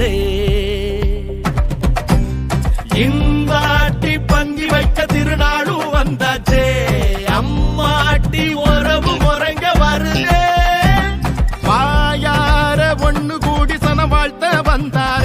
கடவுளே. இந்தாட்டி பந்தி வைக்க திருநாளும் வந்தாச்சே, அம்மாட்டி உறவு முறைங்க வருதே. வாயார ஒண்ணு கூடி சன வாழ்த்த வந்தார்